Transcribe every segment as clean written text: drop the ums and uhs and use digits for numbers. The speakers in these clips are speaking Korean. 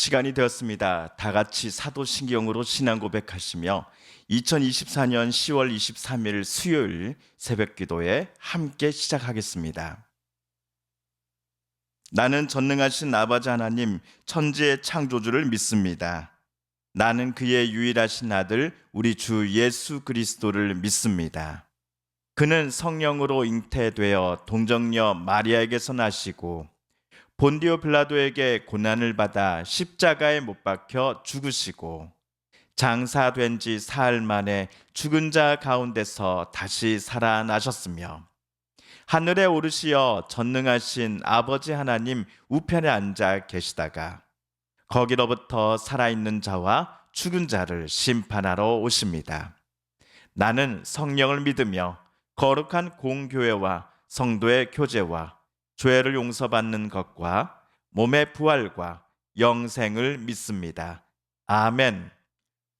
시간이 되었습니다. 다 같이 사도신경으로 신앙 고백하시며 2024년 10월 23일 수요일 새벽 기도에 함께 시작하겠습니다. 나는 전능하신 아버지 하나님 천지의 창조주를 믿습니다. 나는 그의 유일하신 아들 우리 주 예수 그리스도를 믿습니다. 그는 성령으로 잉태되어 동정녀 마리아에게서 나시고 본디오 빌라도에게 고난을 받아 십자가에 못 박혀 죽으시고 장사된 지 사흘 만에 죽은 자 가운데서 다시 살아나셨으며 하늘에 오르시어 전능하신 아버지 하나님 우편에 앉아 계시다가 거기로부터 살아있는 자와 죽은 자를 심판하러 오십니다. 나는 성령을 믿으며 거룩한 공교회와 성도의 교제와 죄를 용서받는 것과 몸의 부활과 영생을 믿습니다. 아멘.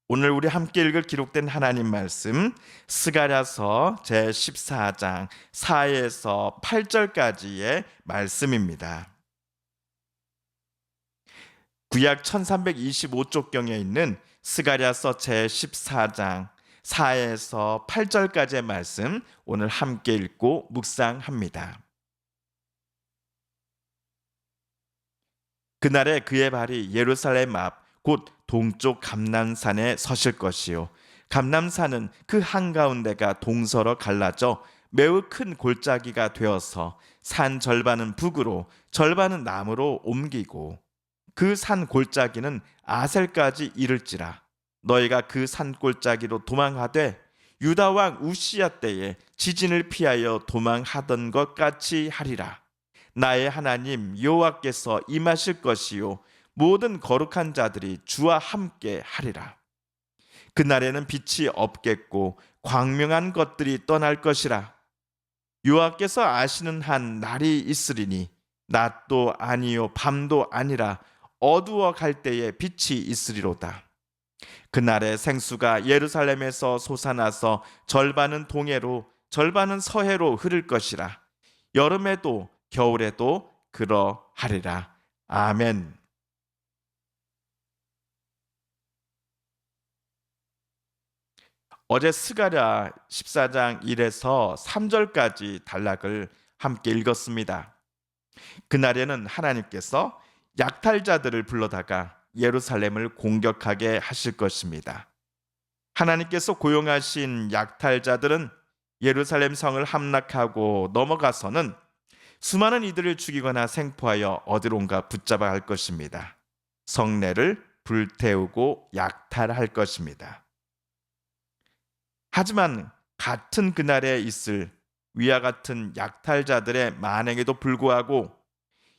오늘 우리 함께 읽을 기록된 하나님 말씀 스가랴서 제14장 4에서 8절까지의 말씀입니다. 구약 1325쪽경에 있는 스가랴서 제14장 4에서 8절까지의 말씀 오늘 함께 읽고 묵상합니다. 그날에 그의 발이 예루살렘 앞 곧 동쪽 감람산에 서실 것이요 감람산은 그 한가운데가 동서로 갈라져 매우 큰 골짜기가 되어서 산 절반은 북으로 절반은 남으로 옮기고 그 산 골짜기는 아셀까지 이를지라. 너희가 그 산 골짜기로 도망하되 유다 왕 우시야 때에 지진을 피하여 도망하던 것 같이 하리라. 나의 하나님 여호와께서 임하실 것이요 모든 거룩한 자들이 주와 함께 하리라. 그날에는 빛이 없겠고 광명한 것들이 떠날 것이라. 여호와께서 아시는 한 날이 있으리니 낮도 아니요 밤도 아니라 어두워 갈 때에 빛이 있으리로다. 그날에 생수가 예루살렘에서 솟아나서 절반은 동해로 절반은 서해로 흐를 것이라. 여름에도 겨울에도 그러하리라. 아멘. 어제 스가랴 14장 1에서 3절까지 단락을 함께 읽었습니다. 그날에는 하나님께서 약탈자들을 불러다가 예루살렘을 공격하게 하실 것입니다. 하나님께서 고용하신 약탈자들은 예루살렘 성을 함락하고 넘어가서는 수많은 이들을 죽이거나 생포하여 어디론가 붙잡아 갈 것입니다. 성내를 불태우고 약탈할 것입니다. 하지만 같은 그날에 있을 위와 같은 약탈자들의 만행에도 불구하고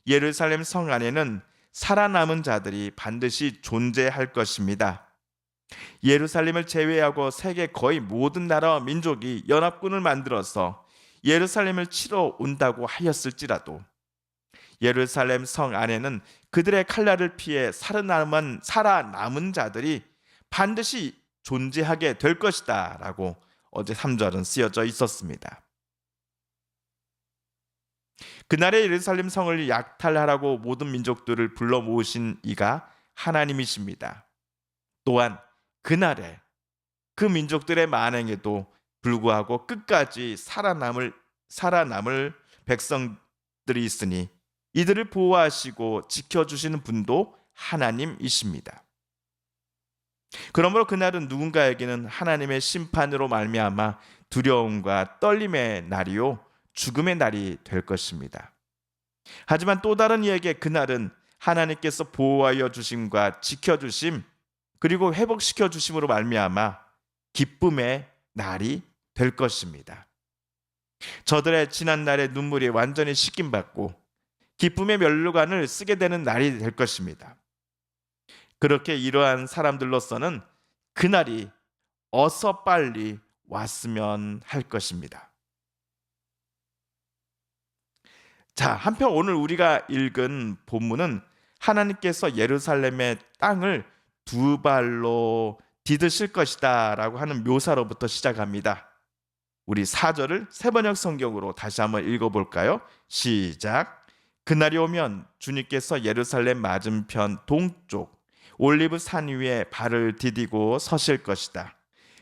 예루살렘 성 안에는 살아남은 자들이 반드시 존재할 것입니다. 예루살렘을 제외하고 세계 거의 모든 나라와 민족이 연합군을 만들어서 예루살렘을 치러 온다고 하였을지라도 예루살렘 성 안에는 그들의 칼날을 피해 살아남은 자들이 반드시 존재하게 될 것이다 라고 어제 3절은 쓰여져 있었습니다. 그날에 예루살렘 성을 약탈하라고 모든 민족들을 불러 모으신 이가 하나님이십니다. 또한 그날에 그 민족들의 만행에도 불구하고 끝까지 살아남을 백성들이 있으니 이들을 보호하시고 지켜주시는 분도 하나님이십니다. 그러므로 그날은 누군가에게는 하나님의 심판으로 말미암아 두려움과 떨림의 날이요 죽음의 날이 될 것입니다. 하지만 또 다른 이에게 그날은 하나님께서 보호하여 주심과 지켜주심 그리고 회복시켜 주심으로 말미암아 기쁨의 날이 될 것입니다. 저들의 지난 날의 눈물이 완전히 씻김받고 기쁨의 면류관을 쓰게 되는 날이 될 것입니다. 그렇게 이러한 사람들로서는 그날이 어서 빨리 왔으면 할 것입니다. 자, 한편 오늘 우리가 읽은 본문은 하나님께서 예루살렘의 땅을 두 발로 디드실 것이다 라고 하는 묘사로부터 시작합니다. 우리 4절을 세번역 성경으로 다시 한번 읽어볼까요? 시작. 그날이 오면 주님께서 예루살렘 맞은편 동쪽 올리브 산 위에 발을 디디고 서실 것이다.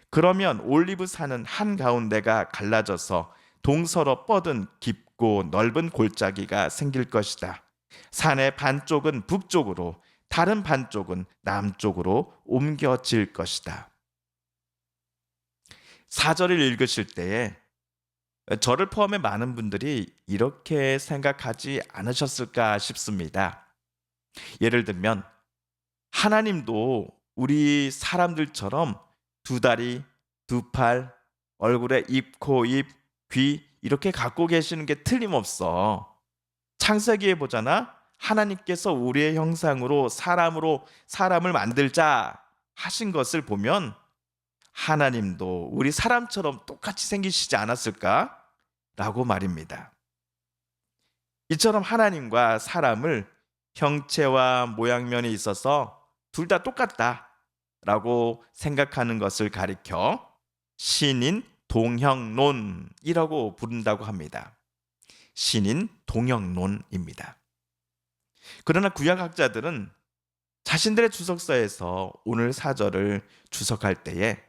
그러면 올리브 산은 한가운데가 갈라져서 동서로 뻗은 깊고 넓은 골짜기가 생길 것이다. 산의 반쪽은 북쪽으로, 다른 반쪽은 남쪽으로 옮겨질 것이다. 4절을 읽으실 때에 저를 포함해 많은 분들이 이렇게 생각하지 않으셨을까 싶습니다. 예를 들면 하나님도 우리 사람들처럼 두 다리, 두 팔, 얼굴에 입, 코, 입, 귀 이렇게 갖고 계시는 게 틀림없어. 창세기에 보잖아. 하나님께서 우리의 형상으로 사람을 만들자 하신 것을 보면 하나님도 우리 사람처럼 똑같이 생기시지 않았을까? 라고 말입니다. 이처럼 하나님과 사람을 형체와 모양면에 있어서 둘 다 똑같다 라고 생각하는 것을 가리켜 신인 동형론이라고 부른다고 합니다. 신인 동형론입니다. 그러나 구약학자들은 자신들의 주석서에서 오늘 사절을 주석할 때에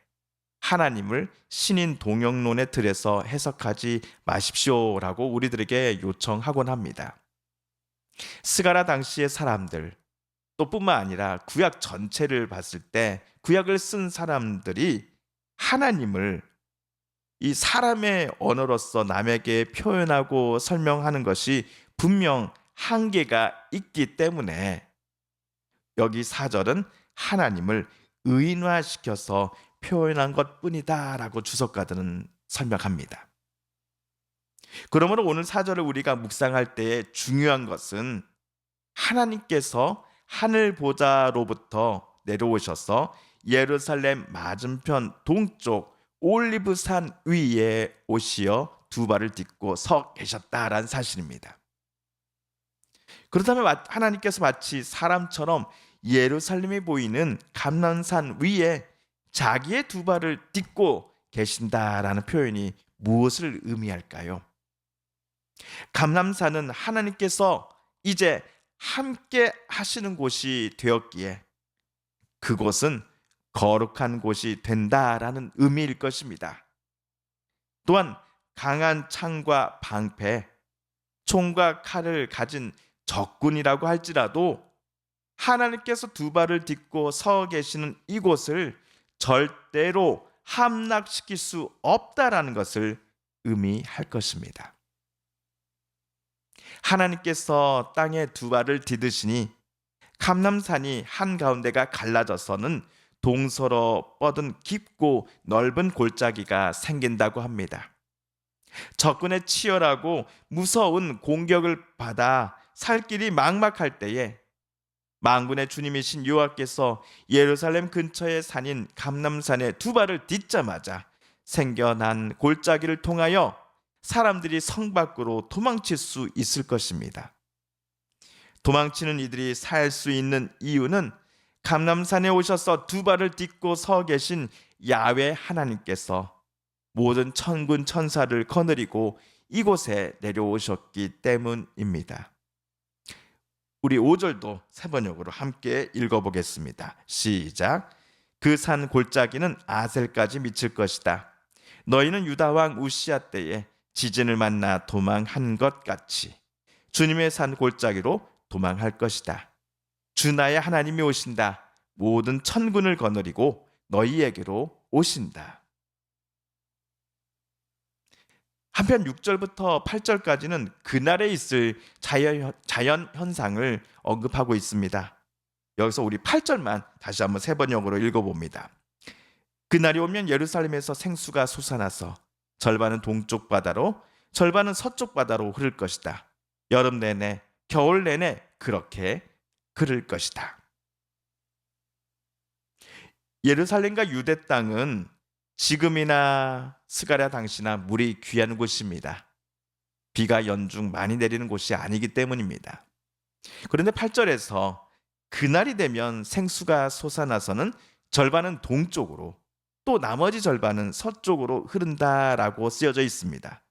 하나님을 신인 동형론의 틀에서 해석하지 마십시오라고 우리들에게 요청하곤 합니다. 스가랴 당시의 사람들 또 뿐만 아니라 구약 전체를 봤을 때 구약을 쓴 사람들이 하나님을 이 사람의 언어로서 남에게 표현하고 설명하는 것이 분명 한계가 있기 때문에 여기 4절은 하나님을 의인화시켜서 표현한 것뿐이다라고 주석가들은 설명합니다. 그러므로 오늘 4절을 우리가 묵상할 때에 중요한 것은 하나님께서 하늘 보좌로부터 내려오셔서 예루살렘 맞은편 동쪽 올리브산 위에 오시어 두 발을 딛고 서 계셨다라는 사실입니다. 그렇다면 하나님께서 마치 사람처럼 예루살렘이 보이는 감람산 위에 자기의 두 발을 딛고 계신다라는 표현이 무엇을 의미할까요? 감람산은 하나님께서 이제 함께 하시는 곳이 되었기에 그곳은 거룩한 곳이 된다라는 의미일 것입니다. 또한 강한 창과 방패, 총과 칼을 가진 적군이라고 할지라도 하나님께서 두 발을 딛고 서 계시는 이곳을 절대로 함락시킬 수 없다라는 것을 의미할 것입니다. 하나님께서 땅에 두 발을 디드시니 감람산이 한가운데가 갈라져서는 동서로 뻗은 깊고 넓은 골짜기가 생긴다고 합니다. 적군의 치열하고 무서운 공격을 받아 살 길이 막막할 때에 만군의 주님이신 여호와께서 예루살렘 근처의 산인 감람산에 두 발을 딛자마자 생겨난 골짜기를 통하여 사람들이 성 밖으로 도망칠 수 있을 것입니다. 도망치는 이들이 살 수 있는 이유는 감람산에 오셔서 두 발을 딛고 서 계신 야훼 하나님께서 모든 천군 천사를 거느리고 이곳에 내려오셨기 때문입니다. 우리 5절도 세 번역으로 함께 읽어보겠습니다. 시작. 그 산 골짜기는 아셀까지 미칠 것이다. 너희는 유다 왕 우시야 때에 지진을 만나 도망한 것 같이 주님의 산 골짜기로 도망할 것이다. 주 나의 하나님이 오신다. 모든 천군을 거느리고 너희에게로 오신다. 한편 6절부터 8절까지는 그날에 있을 자연 현상을 언급하고 있습니다. 여기서 우리 8절만 다시 한번 세 번역으로 읽어봅니다. 그날이 오면 예루살렘에서 생수가 솟아나서 절반은 동쪽 바다로 절반은 서쪽 바다로 흐를 것이다. 여름 내내 겨울 내내 그렇게 흐를 것이다. 예루살렘과 유대 땅은 지금이나 스가랴 당시나 물이 귀한 곳입니다. 비가 연중 많이 내리는 곳이 아니기 때문입니다. 그런데 8절에서 그날이 되면 생수가 솟아나서는 절반은 동쪽으로 또 나머지 절반은 서쪽으로 흐른다라고 쓰여져 있습니다.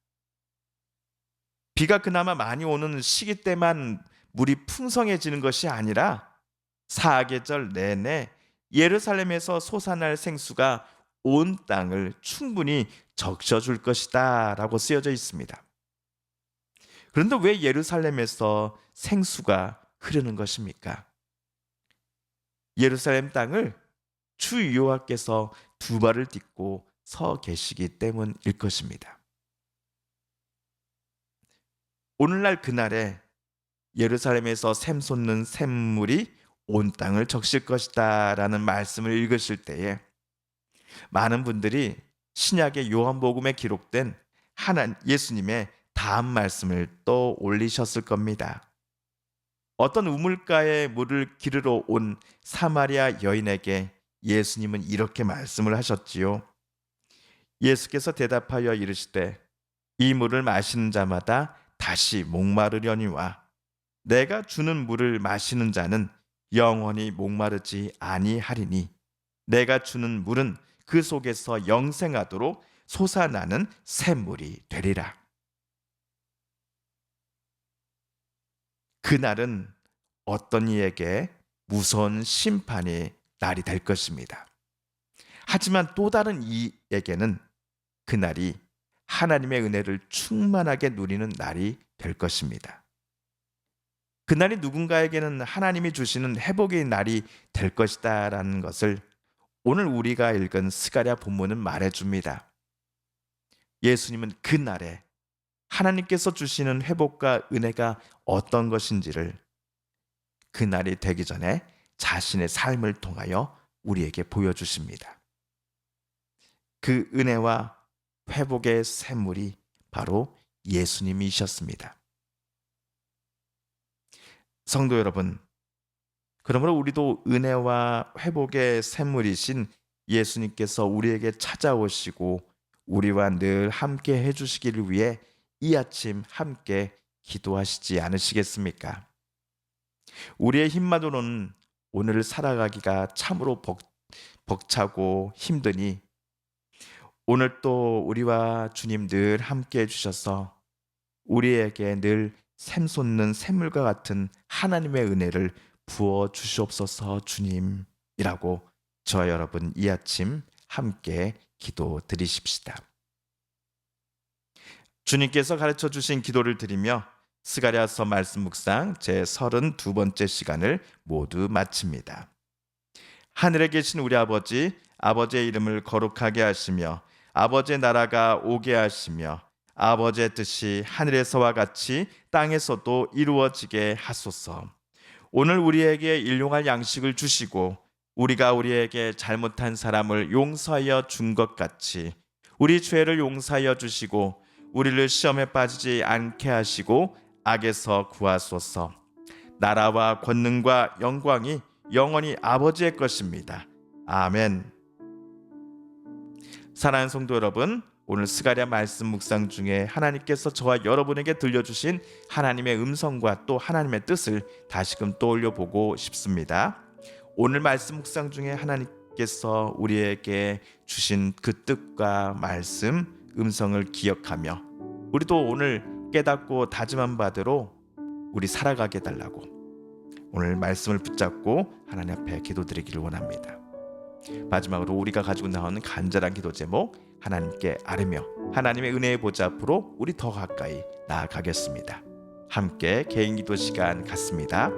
비가 그나마 많이 오는 시기 때만 물이 풍성해지는 것이 아니라 사계절 내내 예루살렘에서 솟아날 생수가 온 땅을 충분히 적셔줄 것이다 라고 쓰여져 있습니다. 그런데 왜 예루살렘에서 생수가 흐르는 것입니까? 예루살렘 땅을 주 여호와께서 두 발을 딛고 서 계시기 때문일 것입니다. 오늘날 그날에 예루살렘에서 샘솟는 샘물이 온 땅을 적실 것이다 라는 말씀을 읽으실 때에 많은 분들이 신약의 요한복음에 기록된 예수님의 다음 말씀을 또 올리셨을 겁니다. 어떤 우물가에 물을 기르러 온 사마리아 여인에게 예수님은 이렇게 말씀을 하셨지요. 예수께서 대답하여 이르시되 이 물을 마시는 자마다 다시 목마르려니와 내가 주는 물을 마시는 자는 영원히 목마르지 아니하리니 내가 주는 물은 그 속에서 영생하도록 솟아나는 샘물이 되리라. 그날은 어떤 이에게 무서운 심판의 날이 될 것입니다. 하지만 또 다른 이에게는 그날이 하나님의 은혜를 충만하게 누리는 날이 될 것입니다. 그날이 누군가에게는 하나님이 주시는 회복의 날이 될 것이다 라는 것을 오늘 우리가 읽은 스가랴 본문은 말해줍니다. 예수님은 그날에 하나님께서 주시는 회복과 은혜가 어떤 것인지를 그날이 되기 전에 자신의 삶을 통하여 우리에게 보여주십니다. 그 은혜와 회복의 샘물이 바로 예수님이셨습니다. 성도 여러분, 그러므로 우리도 은혜와 회복의 샘물이신 예수님께서 우리에게 찾아오시고 우리와 늘 함께 해주시기를 위해 이 아침 함께 기도하시지 않으시겠습니까? 우리의 힘만으로는 오늘을 살아가기가 참으로 벅차고 힘드니 오늘 또 우리와 주님 늘 함께 해주셔서 우리에게 늘 샘솟는 샘물과 같은 하나님의 은혜를 부어 주시옵소서 주님이라고 저와 여러분 이 아침 함께 기도 드리십시다. 주님께서 가르쳐 주신 기도를 드리며 스가랴서 말씀 묵상 제 32번째 시간을 모두 마칩니다. 하늘에 계신 우리 아버지, 아버지의 이름을 거룩하게 하시며 아버지의 나라가 오게 하시며 아버지의 뜻이 하늘에서와 같이 땅에서도 이루어지게 하소서. 오늘 우리에게 일용할 양식을 주시고 우리가 우리에게 잘못한 사람을 용서하여 준 것 같이 우리 죄를 용서하여 주시고 우리를 시험에 빠지지 않게 하시고 악에서 구하소서. 나라와 권능과 영광이 영원히 아버지의 것입니다. 아멘. 사랑하는 성도 여러분, 오늘 스가랴 말씀 묵상 중에 하나님께서 저와 여러분에게 들려주신 하나님의 음성과 또 하나님의 뜻을 다시금 떠올려 보고 싶습니다. 오늘 말씀 묵상 중에 하나님께서 우리에게 주신 그 뜻과 말씀, 음성을 기억하며 우리도 오늘 깨닫고 다짐한 바대로 우리 살아가게 달라고 오늘 말씀을 붙잡고 하나님 앞에 기도드리기를 원합니다. 마지막으로 우리가 가지고 나오는 간절한 기도 제목 하나님께 아뢰며 하나님의 은혜의 보좌 앞으로 우리 더 가까이 나아가겠습니다. 함께 개인 기도 시간 갖습니다.